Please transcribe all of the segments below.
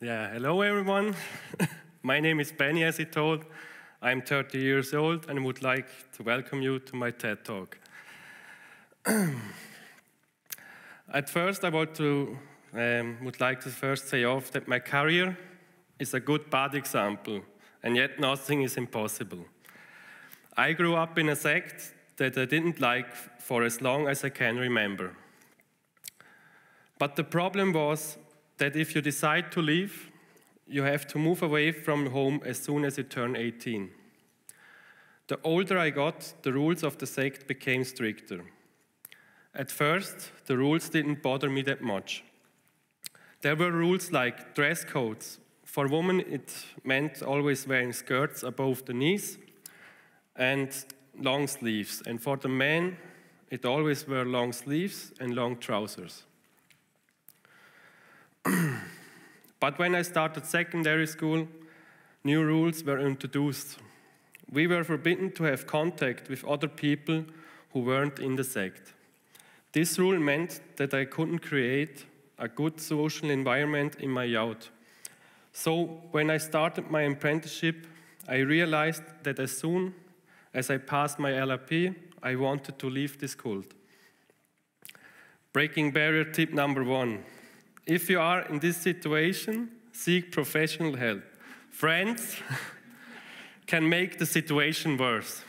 Hello everyone. My name is Benny, as he told. I'm 30 years old and would like to welcome you to my TED Talk. At first, I would like to first say off that my career is a good bad example, and yet nothing is impossible. I grew up in a sect that I didn't like for as long as I can remember. But the problem was that if you decide to leave, you have to move away from home as soon as you turn 18. The older I got, the rules of the sect became stricter. At first, the rules didn't bother me that much. There were rules like dress codes. For women, it meant always wearing skirts above the knees and long sleeves. And for the men, it always were long sleeves and long trousers. But when I started secondary school, new rules were introduced. We were forbidden to have contact with other people who weren't in the sect. This rule meant that I couldn't create a good social environment in my youth. So when I started my apprenticeship, I realized that as soon as I passed my LRP, I wanted to leave this cult. Breaking barrier tip number 1. If you are in this situation, seek professional help. Friends can make the situation worse.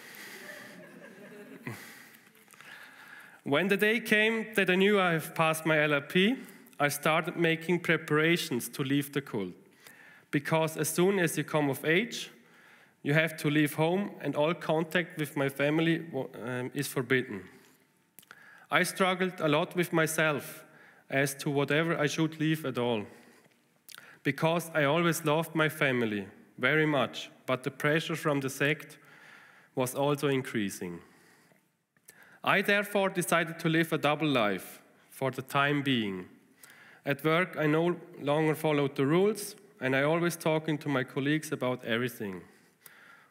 When the day came that I knew I have passed my LRP, I started making preparations to leave the cult. Because as soon as you come of age, you have to leave home and all contact with my family is forbidden. I struggled a lot with myself as to whatever I should leave at all. Because I always loved my family very much, but the pressure from the sect was also increasing. I therefore decided to live a double life for the time being. At work, I no longer followed the rules, and I always talking to my colleagues about everything.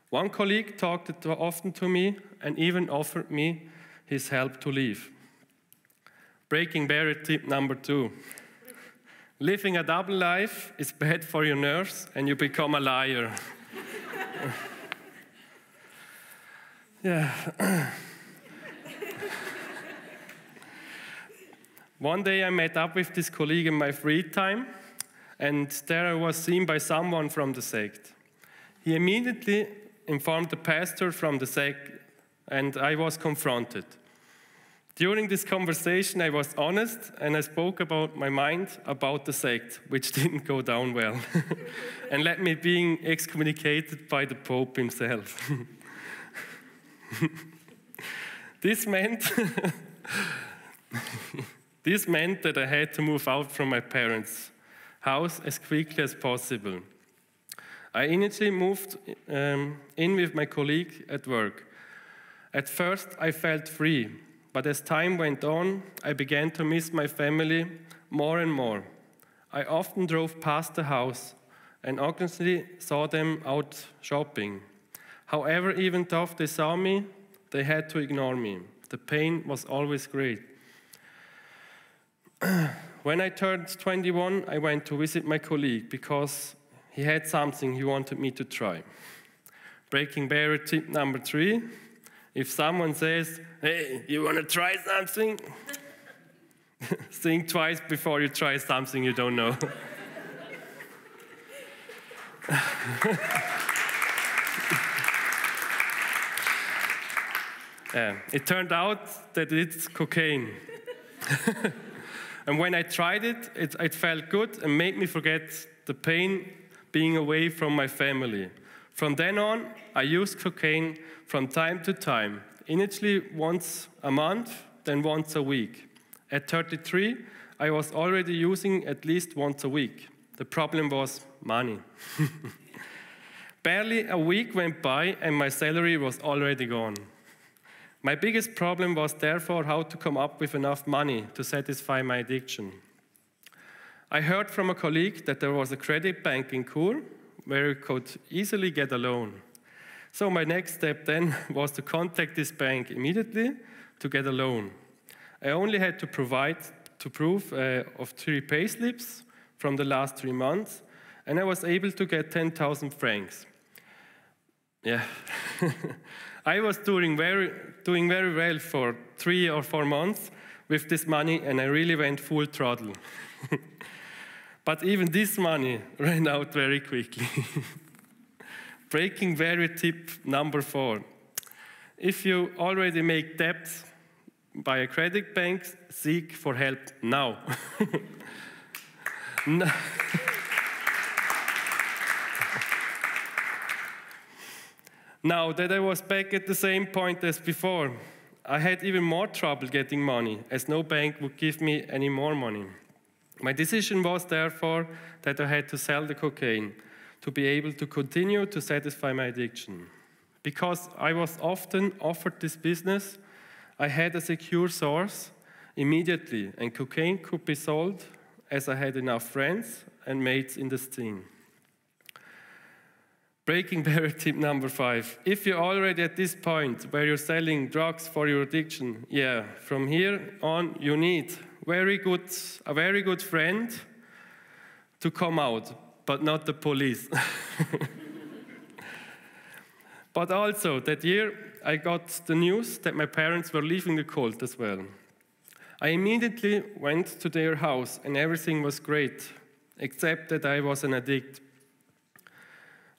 One colleague talked often to me and even offered me his help to leave. Breaking barrier tip number 2. Living a double life is bad for your nerves and you become a liar. One day I met up with this colleague in my free time, and there I was seen by someone from the sect. He immediately informed the pastor from the sect, and I was confronted. During this conversation, I was honest, and I spoke about my mind about the sect, which didn't go down well, and led me being excommunicated by the Pope himself. This meant that I had to move out from my parents' house as quickly as possible. I initially moved in with my colleague at work. At first, I felt free. But as time went on, I began to miss my family more and more. I often drove past the house and occasionally saw them out shopping. However, even though they saw me, they had to ignore me. The pain was always great. When I turned 21, I went to visit my colleague because he had something he wanted me to try. Breaking barrier tip number 3. If someone says, "Hey, you want to try something?" Think twice before you try something you don't know. It turned out that it's cocaine. And when I tried it, it felt good and made me forget the pain being away from my family. From then on, I used cocaine from time to time, initially once a month, then once a week. At 33, I was already using at least once a week. The problem was money. Barely a week went by and my salary was already gone. My biggest problem was therefore how to come up with enough money to satisfy my addiction. I heard from a colleague that there was a credit bank in Chur where you could easily get a loan. So my next step then was to contact this bank immediately to get a loan. I only had to provide proof of 3 payslips from the last 3 months and I was able to get 10,000 francs. Yeah. I was doing very well for 3 or 4 months with this money, and I really went full throttle. But even this money ran out very quickly. Breaking barrier tip number 4. If you already make debts by a credit bank, seek for help now. Now that I was back at the same point as before, I had even more trouble getting money, as no bank would give me any more money. My decision was therefore that I had to sell the cocaine to be able to continue to satisfy my addiction. Because I was often offered this business, I had a secure source immediately, and cocaine could be sold as I had enough friends and mates in the scene. Breaking barrier tip number 5. If you're already at this point where you're selling drugs for your addiction, from here on you need a very good friend to come out, but not the police. But also, that year I got the news that my parents were leaving the cult as well. I immediately went to their house and everything was great, except that I was an addict.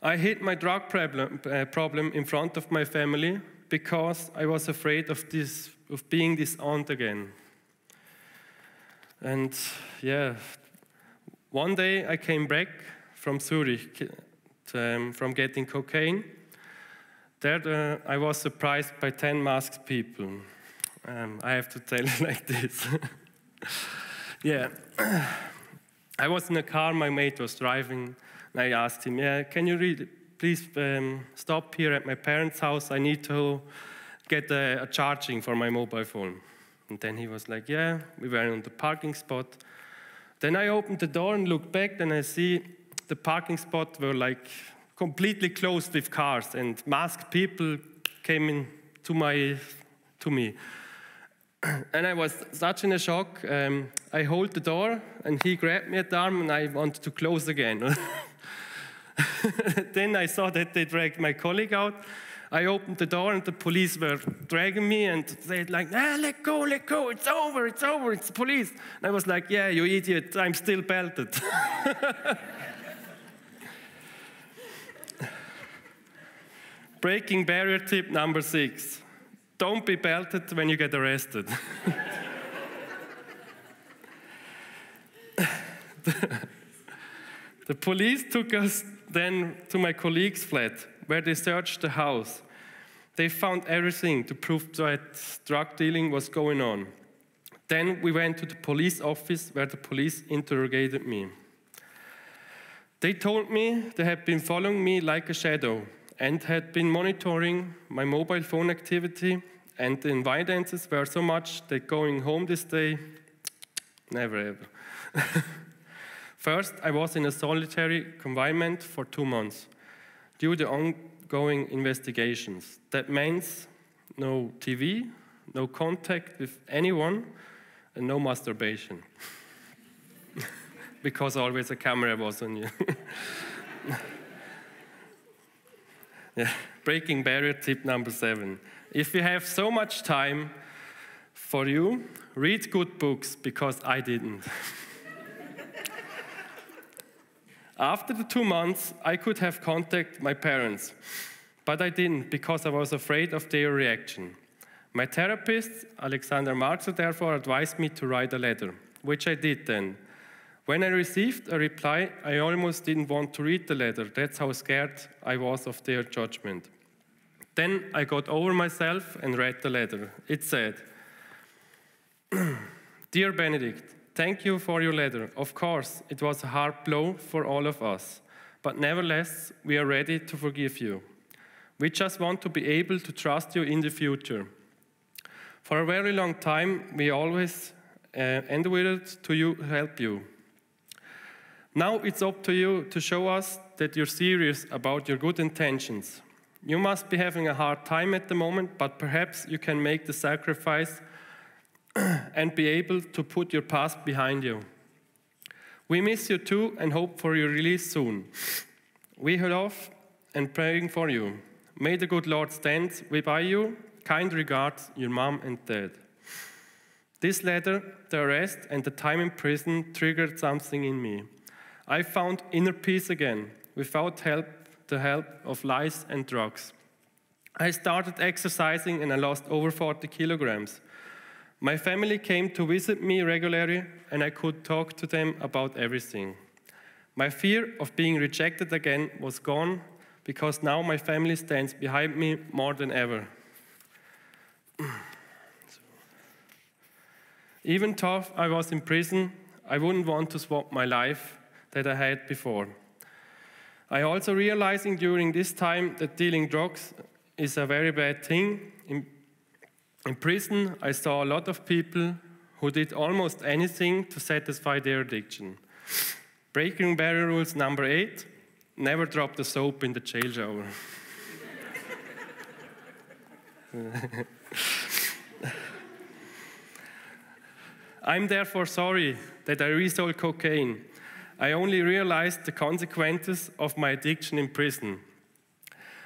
I hid my drug problem in front of my family because I was afraid of being disowned again. And one day I came back from Zurich from getting cocaine. There I was surprised by 10 masked people. I have to tell it like this. I was in a car, my mate was driving. And I asked him, can you please stop here at my parents' house? I need to get a charging for my mobile phone. And then he was like, we were on the parking spot. Then I opened the door and looked back, and I see the parking spot were like completely closed with cars, and masked people came in to me. And I was such in a shock. I hold the door, and he grabbed me at the arm, and I wanted to close again. Then I saw that they dragged my colleague out. I opened the door, and the police were dragging me and said like, let go, it's over, it's the police. And I was like, you idiot, I'm still belted. Breaking barrier tip number 6. Don't be belted when you get arrested. The police took us then to my colleague's flat, where they searched the house. They found everything to prove that drug dealing was going on. Then we went to the police office, where the police interrogated me. They told me they had been following me like a shadow and had been monitoring my mobile phone activity, and the evidences were so much that going home this day, never ever. First, I was in a solitary confinement for 2 months due to ongoing investigations. That means no TV, no contact with anyone, and no masturbation. Because always a camera was on you. Breaking barrier tip number 7. If you have so much time for you, read good books, because I didn't. After the 2 months, I could have contacted my parents, but I didn't because I was afraid of their reaction. My therapist, Alexander Marzer, therefore advised me to write a letter, which I did then. When I received a reply, I almost didn't want to read the letter. That's how scared I was of their judgment. Then I got over myself and read the letter. It said, Dear Benedict, thank you for your letter. Of course, it was a hard blow for all of us, but nevertheless, we are ready to forgive you. We just want to be able to trust you in the future. For a very long time, we always endeavored to help you. Now it's up to you to show us that you're serious about your good intentions. You must be having a hard time at the moment, but perhaps you can make the sacrifice and be able to put your past behind you. We miss you too and hope for your release soon. We love and praying for you. May the good Lord stand by you. Kind regards, your mom and dad. This letter, the arrest, and the time in prison triggered something in me. I found inner peace again, without the help of lies and drugs. I started exercising and I lost over 40 kilograms. My family came to visit me regularly and I could talk to them about everything. My fear of being rejected again was gone because now my family stands behind me more than ever. Even though I was in prison, I wouldn't want to swap my life that I had before. I also realizing during this time that dealing drugs is a very bad thing. In prison, I saw a lot of people who did almost anything to satisfy their addiction. Breaking barrier rules number 8, never drop the soap in the jail shower. I'm therefore sorry that I resold cocaine. I only realized the consequences of my addiction in prison.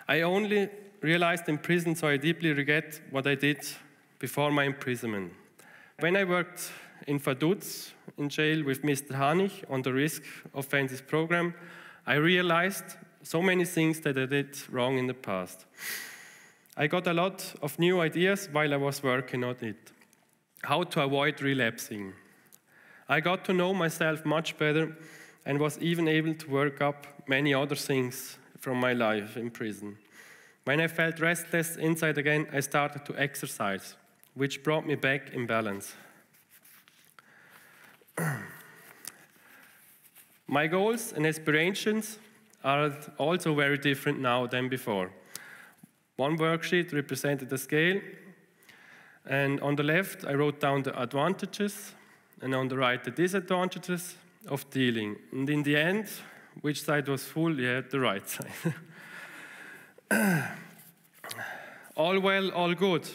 I only realized in prison, so I deeply regret what I did before my imprisonment. When I worked in Vaduz, in jail with Mr. Hanich on the risk offenses program, I realized so many things that I did wrong in the past. I got a lot of new ideas while I was working on it. How to avoid relapsing. I got to know myself much better and was even able to work up many other things from my life in prison. When I felt restless inside again, I started to exercise, which brought me back in balance. My goals and aspirations are also very different now than before. One worksheet represented the scale, and on the left I wrote down the advantages, and on the right the disadvantages of dealing. And in the end, which side was full? Yeah, the right side. All well, all good.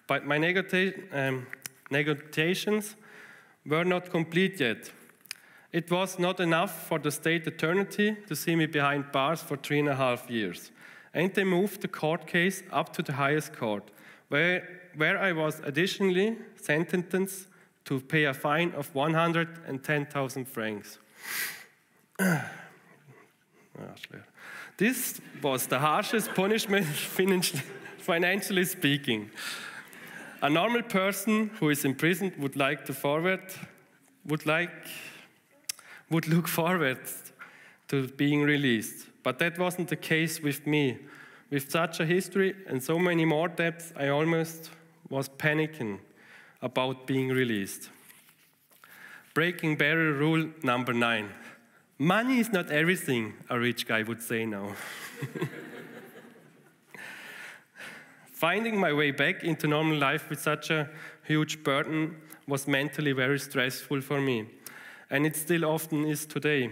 But my negotiations were not complete yet. It was not enough for the state attorney to see me behind bars for 3.5 years. And they moved the court case up to the highest court, where I was additionally sentenced to pay a fine of 110,000 francs. This was the harshest punishment financially speaking. A normal person who is imprisoned would look forward to being released. But that wasn't the case with me. With such a history and so many more debts, I almost was panicking about being released. Breaking barrier rule number 9. Money is not everything, a rich guy would say now. Finding my way back into normal life with such a huge burden was mentally very stressful for me, and it still often is today.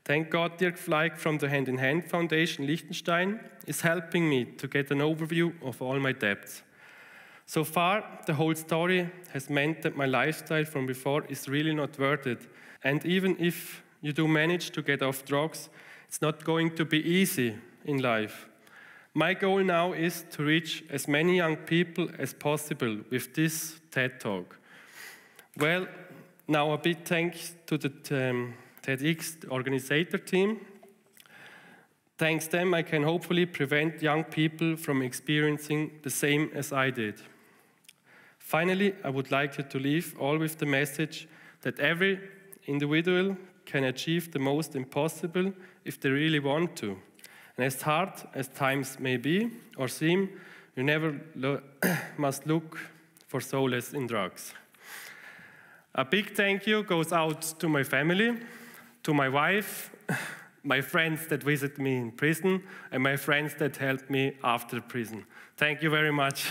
Thank God Dirk Fleig from the Hand in Hand Foundation Liechtenstein is helping me to get an overview of all my debts. So far, the whole story has meant that my lifestyle from before is really not worth it, and even if you do manage to get off drugs, it's not going to be easy in life. My goal now is to reach as many young people as possible with this TED Talk. Well, now a big thanks to the TEDx organizer team. Thanks to them, I can hopefully prevent young people from experiencing the same as I did. Finally, I would like you to leave all with the message that every individual can achieve the most impossible if they really want to. And as hard as times may be or seem, you never must look for solace in drugs. A big thank you goes out to my family, to my wife, my friends that visit me in prison, and my friends that helped me after prison. Thank you very much.